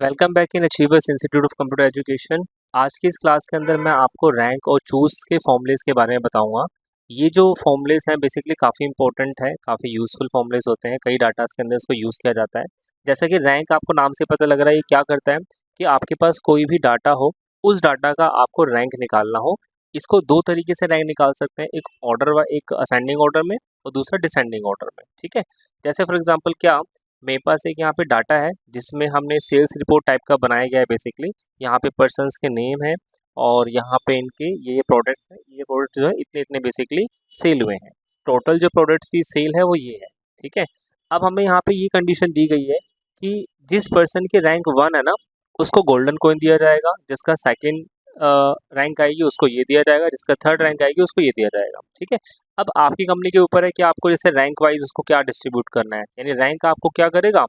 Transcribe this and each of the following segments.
Welcome back in achievers institute of computer education. आज की इस क्लास के अंदर मैं आपको रैंक और चूज़ के फॉर्मूलेस के बारे में बताऊंगा। ये जो फॉर्मूलेस हैं बेसिकली काफ़ी इंपॉर्टेंट है, काफ़ी यूज़फुल फॉर्मूलेस होते हैं। कई डाटास के अंदर इसको यूज़ किया जाता है। जैसा कि रैंक आपको नाम से पता लग रहा है, ये क्या करता है कि आपके पास कोई भी डाटा हो, उस डाटा का आपको रैंक निकालना हो। इसको दो तरीके से रैंक निकाल सकते हैं, एक ऑर्डर व एक असेंडिंग ऑर्डर में और दूसरा डिसेंडिंग ऑर्डर में। ठीक है, जैसे फॉर एग्जाम्पल क्या मेरे पास एक यहाँ पे डाटा है जिसमें हमने सेल्स रिपोर्ट टाइप का बनाया गया है। बेसिकली यहाँ पे पर्सन्स के नेम है और यहाँ पे इनके ये प्रोडक्ट्स हैं। ये प्रोडक्ट जो है इतने इतने बेसिकली सेल हुए हैं। टोटल जो प्रोडक्ट्स की सेल है वो ये है। ठीक है, अब हमें यहाँ पे ये कंडीशन दी गई है कि जिस पर्सन की रैंक 1 है ना, उसको गोल्डन कॉइन दिया जाएगा। जिसका सेकेंड रैंक आएगी उसको ये दिया जाएगा, जिसका थर्ड रैंक आएगी उसको ये दिया जाएगा। ठीक है, अब आपकी कंपनी के ऊपर है कि आपको जैसे रैंक वाइज उसको क्या डिस्ट्रीब्यूट करना है। यानी रैंक आपको क्या करेगा,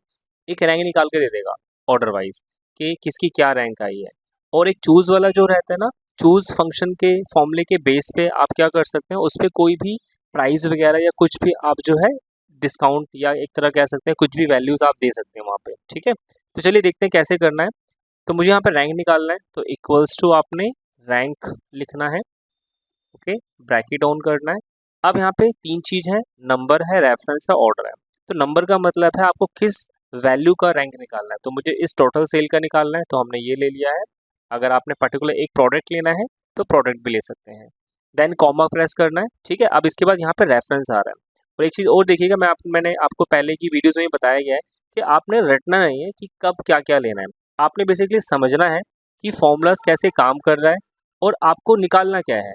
एक रैंक निकाल के दे देगा ऑर्डर वाइज कि किसकी क्या रैंक आई है। और एक चूज वाला जो रहता है ना, चूज फंक्शन के फॉर्मूले के बेस पे आप क्या कर सकते हैं, उस पर कोई भी प्राइस वगैरह या कुछ भी आप जो है डिस्काउंट या एक तरह कह सकते हैं कुछ भी वैल्यूज आप दे सकते हैं वहाँ पे। ठीक है, तो चलिए देखते हैं कैसे करना है। तो मुझे यहाँ पे रैंक निकालना है, तो इक्वल्स टू आपने रैंक लिखना है। ओके, ब्रैकेट ऑन करना है। अब यहाँ पे तीन चीज है, नंबर है, रेफरेंस है, ऑर्डर है। तो नंबर का मतलब है आपको किस वैल्यू का रैंक निकालना है। तो मुझे इस टोटल सेल का निकालना है, तो हमने ये ले लिया है। अगर आपने पर्टिकुलर एक प्रोडक्ट लेना है तो प्रोडक्ट भी ले सकते हैं। देन कॉमा प्रेस करना है। ठीक है, अब इसके बाद यहाँ पे रेफरेंस आ रहा है। और एक चीज़ और देखिएगा, मैंने आपको पहले की वीडियोज़ में ही बताया गया है कि आपने रटना नहीं है कि कब क्या क्या लेना है। आपने बेसिकली समझना है कि फॉर्मूलाज कैसे काम कर रहा है और आपको निकालना क्या है।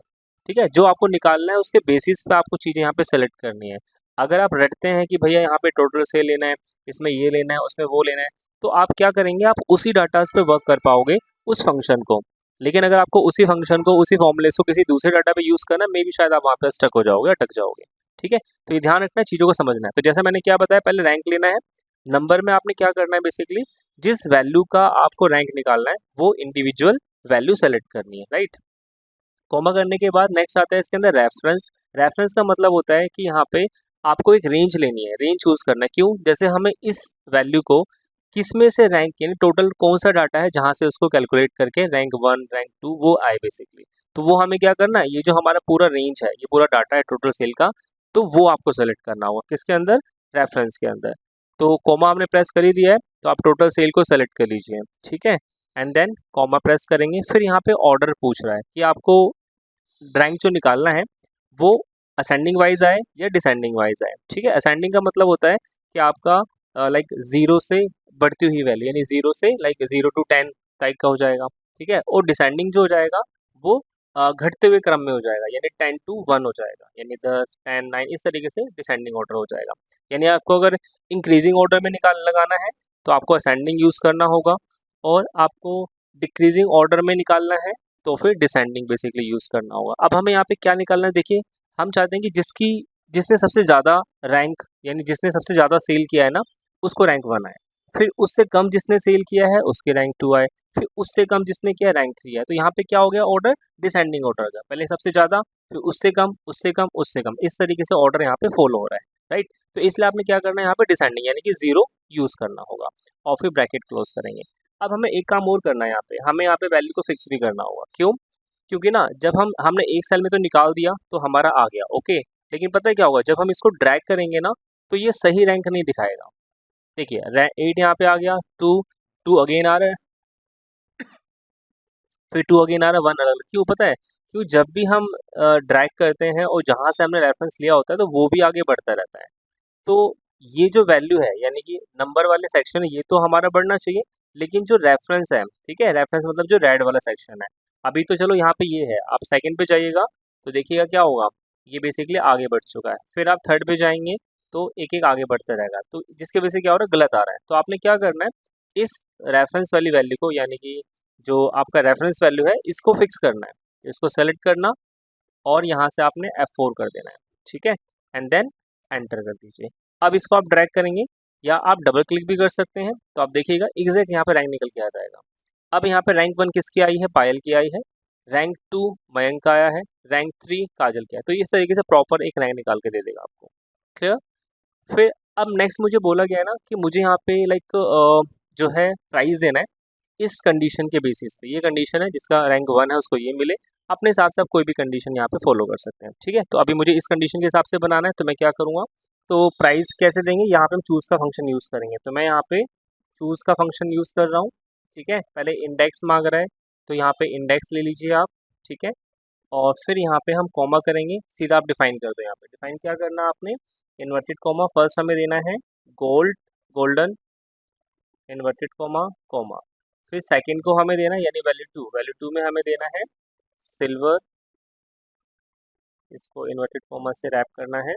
ठीक है, जो आपको निकालना है उसके बेसिस पे आपको चीज़ें यहाँ पे सेलेक्ट करनी है। अगर आप रटते हैं कि भैया यहाँ पे टोटल सेल लेना है, इसमें ये लेना है, उसमें वो लेना है, तो आप क्या करेंगे, आप उसी डाटास पे वर्क कर पाओगे उस फंक्शन को। लेकिन अगर आपको उसी फंक्शन को, उसी फॉर्मूलेस को किसी दूसरे डाटा पे यूज़ करना, मे भी शायद आप वहाँ पे स्टक हो जाओगे, अटक जाओगे। ठीक है, तो ये ध्यान रखना है, चीज़ों को समझना है। तो जैसे मैंने क्या बताया, पहले रैंक लेना है। नंबर में आपने क्या करना है, बेसिकली जिस वैल्यू का आपको रैंक निकालना है वो इंडिविजुअल वैल्यू सेलेक्ट करनी है, राइट। कॉमा करने के बाद नेक्स्ट आता है इसके अंदर रेफरेंस। रेफरेंस का मतलब होता है कि यहाँ पे आपको एक रेंज लेनी है, रेंज चूज करना है। क्यों, जैसे हमें इस वैल्यू को किस में से रैंक, यानी टोटल कौन सा डाटा है जहाँ से उसको कैलकुलेट करके रैंक 1 रैंक 2 वो आए बेसिकली। तो वो हमें क्या करना है, ये जो हमारा पूरा रेंज है, ये पूरा डाटा है टोटल सेल का, तो वो आपको सेलेक्ट करना होगा किसके अंदर, रेफरेंस के अंदर। तो कॉमा हमने प्रेस कर ही दिया है, तो आप टोटल सेल को सेलेक्ट कर लीजिए। ठीक है, एंड देन कॉमा प्रेस करेंगे। फिर यहाँ पे ऑर्डर पूछ रहा है कि आपको रैंक जो निकालना है वो असेंडिंग वाइज आए या डिसेंडिंग वाइज आए। ठीक है, असेंडिंग का मतलब होता है कि आपका लाइक जीरो से बढ़ती हुई वैल्यू, यानी जीरो से लाइक 0 to 10 टाइप का हो जाएगा। ठीक है, और डिसेंडिंग जो हो जाएगा वो घटते हुए क्रम में हो जाएगा, यानी 10 to 1 हो जाएगा, यानी 10 10 9 इस तरीके से डिसेंडिंग ऑर्डर हो जाएगा। यानी आपको अगर इंक्रीजिंग ऑर्डर में निकाल लगाना है तो आपको असेंडिंग यूज करना होगा, और आपको डिक्रीजिंग ऑर्डर में निकालना है तो फिर डिसेंडिंग बेसिकली यूज़ करना होगा। अब हमें यहाँ पे क्या निकालना है, देखिए हम चाहते हैं कि जिसने सबसे ज़्यादा रैंक, यानी जिसने सबसे ज़्यादा सेल किया है ना, उसको रैंक 1 आए। फिर उससे कम जिसने सेल किया है उसके रैंक 2 आए। फिर उससे कम जिसने किया रैंक 3 आए। तो यहाँ पे क्या हो गया, ऑर्डर डिसेंडिंग ऑर्डर का, पहले सबसे ज़्यादा, फिर उससे कम, उससे कम, उससे कम, इस तरीके से ऑर्डर यहाँ पे फॉलो हो रहा है, राइट। तो इसलिए आपने क्या करना है, यहाँ पे डिसेंडिंग यानी कि 0 यूज़ करना होगा, और फिर ब्रैकेट क्लोज करेंगे। अब हमें एक काम और करना है, यहाँ पे हमें यहाँ पे वैल्यू को फिक्स भी करना होगा। क्यों, क्योंकि ना जब हमने एक सेल में तो निकाल दिया तो हमारा आ गया, ओके। लेकिन पता है क्या होगा, जब हम इसको ड्रैग करेंगे ना तो ये सही रैंक नहीं दिखाएगा। देखिए 8 यहाँ पे आ गया, 2 2 अगेन आ रहा है, फिर 2 अगेन आ रहा है, 1 अलग। क्यों पता है, क्यों जब भी हम ड्रैग करते हैं और जहाँ से हमने रेफरेंस लिया होता है तो वो भी आगे बढ़ता रहता है। तो ये जो वैल्यू है, यानी कि नंबर वाले सेक्शन है, ये तो हमारा बढ़ना चाहिए। लेकिन जो रेफरेंस है, ठीक है, रेफरेंस मतलब जो रेड वाला सेक्शन है, अभी तो चलो यहाँ पे ये है, आप सेकंड पे जाइएगा तो देखिएगा क्या होगा, ये बेसिकली आगे बढ़ चुका है। फिर आप थर्ड पे जाएंगे तो एक एक आगे बढ़ता रहेगा, तो जिसके वजह से क्या हो रहा है, गलत आ रहा है। तो आपने क्या करना है, इस रेफरेंस वाली वैल्यू को, यानी कि जो आपका रेफरेंस वैल्यू है, इसको फिक्स करना है। इसको सेलेक्ट करना और यहाँ से आपने F4 कर देना है। ठीक है, एंड देन एंटर कर दीजिए। अब इसको आप ड्रैग करेंगे या आप डबल क्लिक भी कर सकते हैं, तो आप देखिएगा एग्जैक्ट यहाँ पे रैंक निकल के आ जाएगा। अब यहाँ पे रैंक 1 किसकी आई है, पायल की आई है। रैंक 2 मयंक का आया है। रैंक 3 काजल का है। तो इस तरीके से प्रॉपर एक रैंक निकाल के दे देगा आपको, क्लियर। फिर अब नेक्स्ट मुझे बोला गया है ना कि मुझे यहाँ पे लाइक जो है प्राइस देना है। इस कंडीशन के बेसिस पे, ये कंडीशन है जिसका रैंक 1 है उसको ये मिले, अपने हिसाब से आप कोई भी कंडीशन यहाँ पे फॉलो कर सकते हैं। ठीक है, तो अभी मुझे इस कंडीशन के हिसाब से बनाना है, तो मैं क्या करूँगा, तो प्राइस कैसे देंगे, यहाँ पे हम चूज़ का फंक्शन यूज़ करेंगे। तो मैं यहाँ पे चूज़ का फंक्शन यूज़ कर रहा हूँ। ठीक है, पहले इंडेक्स मांग रहा है, तो यहाँ पे इंडेक्स ले लीजिए आप। ठीक है, और फिर यहाँ पे हम कॉमा करेंगे, सीधा आप डिफाइन कर दो। यहाँ पे डिफाइन क्या करना है आपने, इन्वर्टेड कॉमा, फर्स्ट हमें देना है गोल्डन, इन्वर्टेड कॉमा कॉमा, फिर सेकंड को हमें देना है यानी वैल्यू टू में हमें देना है सिल्वर, इसको इन्वर्टेड कॉमा से रैप करना है,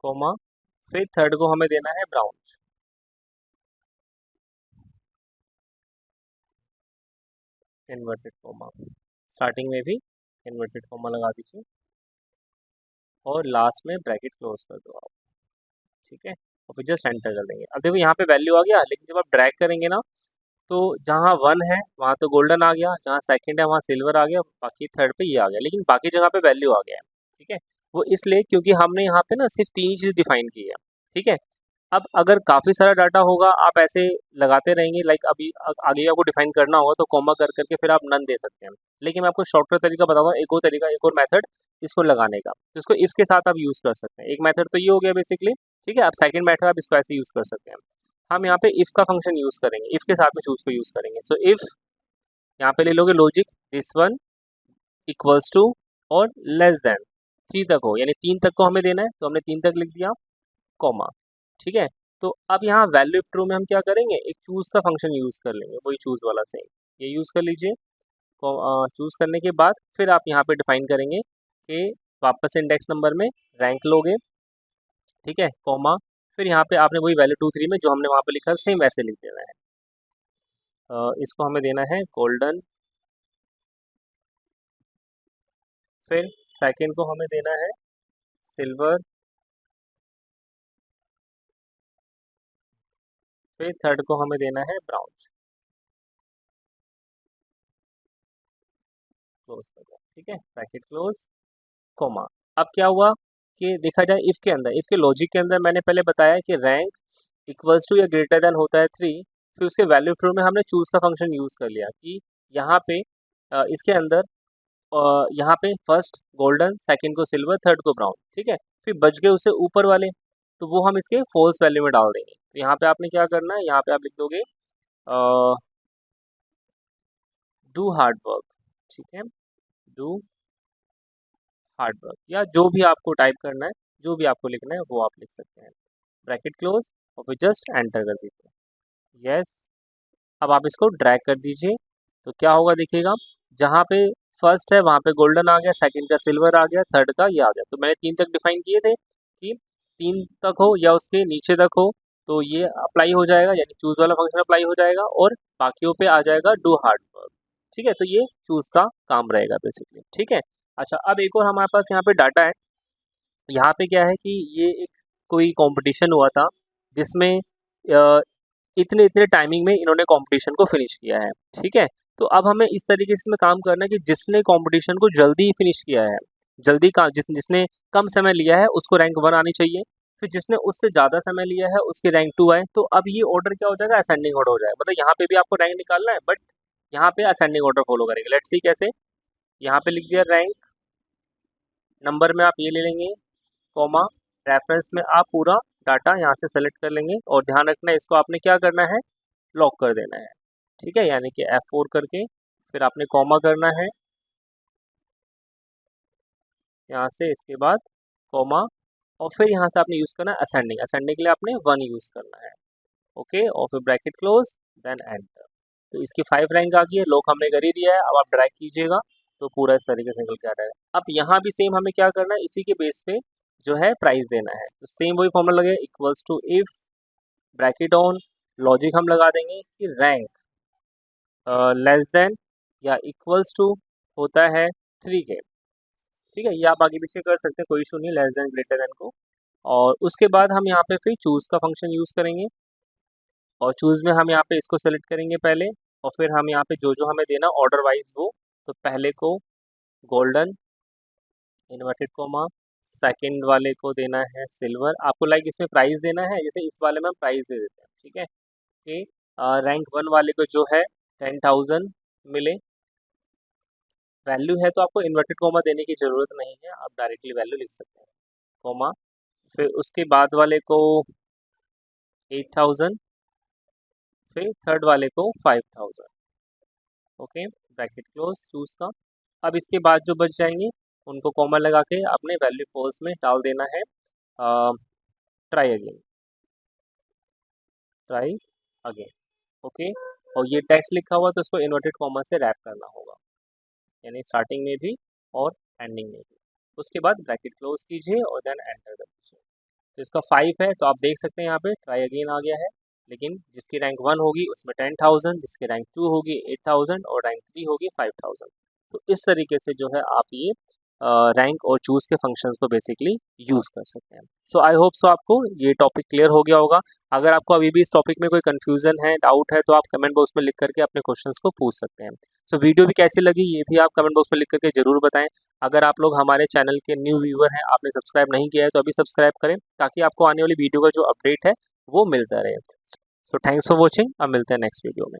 कॉमा, फिर थर्ड को हमें देना है ब्राउन, इन्वर्टेड कॉमा, स्टार्टिंग में भी इन्वर्टेड कॉमा लगा दीजिए और लास्ट में ब्रैकेट क्लोज कर दो आप। ठीक है, और फिर जस्ट एंटर कर देंगे। अब देखो यहाँ पे वैल्यू आ गया, लेकिन जब आप ड्रैग करेंगे ना, तो जहाँ 1 है वहाँ तो गोल्डन आ गया, जहाँ सेकंड है वहाँ सिल्वर आ गया, बाकी थर्ड पे ये आ गया, लेकिन बाकी जगह पे वैल्यू आ गया है। ठीक है, वो इसलिए क्योंकि हमने यहाँ पे ना सिर्फ 3 ही चीज़ डिफाइन की है। ठीक है, अब अगर काफ़ी सारा डाटा होगा, आप ऐसे लगाते रहेंगे, लाइक अभी आगे आपको डिफाइन करना होगा तो कॉमा कर करके फिर आप नन दे सकते हैं। लेकिन मैं आपको शॉर्टकट तरीका बताऊंगा, एक और तरीका, एक और मेथड इसको लगाने का, तो इसको इफ़ के साथ आप यूज़ कर सकते हैं। एक मेथड तो ये हो गया बेसिकली। ठीक है, आप सेकंड मेथड आप इसको ऐसे यूज़ कर सकते हैं। हम यहाँ पे इफ़ का फंक्शन यूज़ करेंगे, इफ़ के साथ में चूज़ को यूज़ करेंगे। सो इफ़ यहाँ पे ले लोगे logic this one equals to और लेस देन 3 तक हो, यानी 3 तक को हमें देना है, तो हमने 3 तक लिख दिया, कॉमा। ठीक है, तो अब यहाँ वैल्यू इफ ट्रू में हम क्या करेंगे, एक चूज़ का फंक्शन यूज़ कर लेंगे, वही चूज़ वाला सेम, ये यूज़ कर लीजिए। चूज़ करने के बाद फिर आप यहाँ पे डिफाइन करेंगे कि वापस इंडेक्स नंबर में रैंक लोगे। ठीक है, कॉमा, फिर यहाँ पे आपने वही वैल्यू 2 3 में जो हमने वहाँ पे लिखा सेम वैसे लिख देना है। इसको हमें देना है गोल्डन, फिर सेकंड को हमें देना है सिल्वर, फिर थर्ड को हमें देना है ब्राउन। क्लोज कर दो। ठीक है, ब्रैकेट क्लोज, कॉमा। अब क्या हुआ कि देखा जाए इफ़ के अंदर, इफ़ के लॉजिक के अंदर मैंने पहले बताया कि रैंक इक्वल्स टू या ग्रेटर देन होता है 3, फिर उसके वैल्यू ट्रू में हमने चूज़ का फंक्शन यूज़ कर लिया कि यहाँ पे इसके अंदर यहाँ पे फर्स्ट गोल्डन, सेकंड को सिल्वर, थर्ड को ब्राउन। ठीक है, फिर बच गए उससे ऊपर वाले, तो वो हम इसके फॉल्स वैल्यू में डाल देंगे। तो यहाँ पे आपने क्या करना है, यहाँ पे आप लिख दोगे डू हार्ड वर्क। ठीक है, डू हार्ड वर्क, या जो भी आपको टाइप करना है, जो भी आपको लिखना है वो आप लिख सकते हैं। ब्रैकेट क्लोज और फिर जस्ट एंटर कर दीजिए। यस, अब आप इसको ड्रैग कर दीजिए, तो क्या होगा देखिएगा, जहाँ पे फर्स्ट है वहाँ पे गोल्डन आ गया, सेकंड का सिल्वर आ गया, थर्ड का ये आ गया। तो मैंने 3 तक डिफाइन किए थे कि 3 तक हो या उसके नीचे तक हो, तो ये अप्लाई हो जाएगा, यानी चूज़ वाला फंक्शन अप्लाई हो जाएगा, और बाकियों पे आ जाएगा डू हार्ड वर्क। ठीक है, तो ये चूज़ का काम रहेगा बेसिकली। ठीक है, अच्छा, अब एक और हमारे पास यहाँ पे डाटा है। यहाँ पे क्या है कि ये एक कोई कंपटीशन हुआ था, जिसमें इतने इतने टाइमिंग में इन्होंने कंपटीशन को फिनिश किया है। ठीक है, तो अब हमें इस तरीके से इसमें काम करना है कि जिसने कंपटीशन को जल्दी फिनिश किया है, जल्दी का जिसने कम समय लिया है उसको रैंक 1 आनी चाहिए, फिर जिसने उससे ज़्यादा समय लिया है उसकी रैंक 2 आए। तो अब ये ऑर्डर क्या हो जाएगा, असेंडिंग ऑर्डर हो जाएगा, मतलब यहाँ पे भी आपको रैंक निकालना है, बट यहाँ पे असेंडिंग ऑर्डर फॉलो करेंगे। लेट्स सी कैसे, यहाँ पे लिख दिया रैंक, नंबर में आप ये ले लेंगे, कॉमा, रेफरेंस में आप पूरा डाटा यहाँ से सेलेक्ट कर लेंगे, और ध्यान रखना है इसको आपने क्या करना है, लॉक कर देना है। ठीक है, यानी कि F4 करके फिर आपने कॉमा करना है यहाँ से, इसके बाद कॉमा, और फिर यहाँ से आपने यूज़ करना है असेंडिंग, असेंडिंग के लिए आपने 1 यूज़ करना है। ओके, और फिर ब्रैकेट क्लोज, देन एंटर। तो इसकी 5 रैंक आ गई है, लॉक हमने कर ही दिया है। अब आप ड्रैग कीजिएगा तो पूरा इस तरीके से निकल के आ जाएगा। अब यहाँ भी सेम हमें क्या करना है, इसी के बेस पे जो है प्राइस देना है, तो सेम वही फॉर्मूला लगेगा, equals to if bracket on, logic हम लगा देंगे कि रैंक लेस देन या इक्वल्स टू होता है 3 के। ठीक है, ये आप आगे पीछे कर सकते हैं, कोई इशू नहीं, लेस देन ग्रेटर देन को। और उसके बाद हम यहाँ पे फिर चूज़ का फंक्शन यूज़ करेंगे, और चूज़ में हम यहाँ पे इसको सेलेक्ट करेंगे पहले, और फिर हम यहाँ पे जो जो हमें देना ऑर्डर वाइज वो, तो पहले को गोल्डन, इन्वर्टेड कोमा, सेकंड वाले को देना है सिल्वर। आपको लाइक इसमें प्राइस देना है, जैसे इस वाले में हम प्राइस दे देते हैं। ठीक है, कि रैंक 1 वाले को जो है 10,000 मिले। वैल्यू है तो आपको इन्वर्टेड कॉमा देने की ज़रूरत नहीं है, आप डायरेक्टली वैल्यू लिख सकते हैं, कॉमा। फिर उसके बाद वाले को 8,000, फिर थर्ड वाले को 5,000। ओके, ब्रैकेट क्लोज चूज का। अब इसके बाद जो बच जाएंगे उनको कॉमा लगा के अपने वैल्यू फॉल्स में डाल देना है। Try again, try again. Okay, और ये टेक्स्ट लिखा हुआ तो उसको इन्वर्टेड कॉमा से रैप करना होगा, यानी स्टार्टिंग में भी और एंडिंग में भी। उसके बाद ब्रैकेट क्लोज कीजिए और देन एंटर दीजिए। तो इसका 5 है तो आप देख सकते हैं यहाँ पे ट्राई अगेन आ गया है, लेकिन जिसकी रैंक 1 होगी उसमें 10,000, जिसकी रैंक 2 होगी 8,000 और रैंक 3 होगी 5,000। तो इस तरीके से जो है आप ये रैंक और चूज़ के फंक्शंस को बेसिकली यूज़ कर सकते हैं। सो आई होप सो आपको ये टॉपिक क्लियर हो गया होगा। अगर आपको अभी भी इस टॉपिक में कोई कन्फ्यूज़न है, डाउट है, तो आप कमेंट बॉक्स में लिख करके अपने क्वेश्चंस को पूछ सकते हैं। सो वीडियो भी कैसी लगी ये भी आप कमेंट बॉक्स में लिख करके ज़रूर बताएं। अगर आप लोग हमारे चैनल के न्यू व्यूअर हैं, आपने सब्सक्राइब नहीं किया है तो अभी सब्सक्राइब करें, ताकि आपको आने वाली वीडियो का जो अपडेट है वो मिलता रहे। सो थैंक्स फॉर वॉचिंग, अब मिलते हैं नेक्स्ट वीडियो में।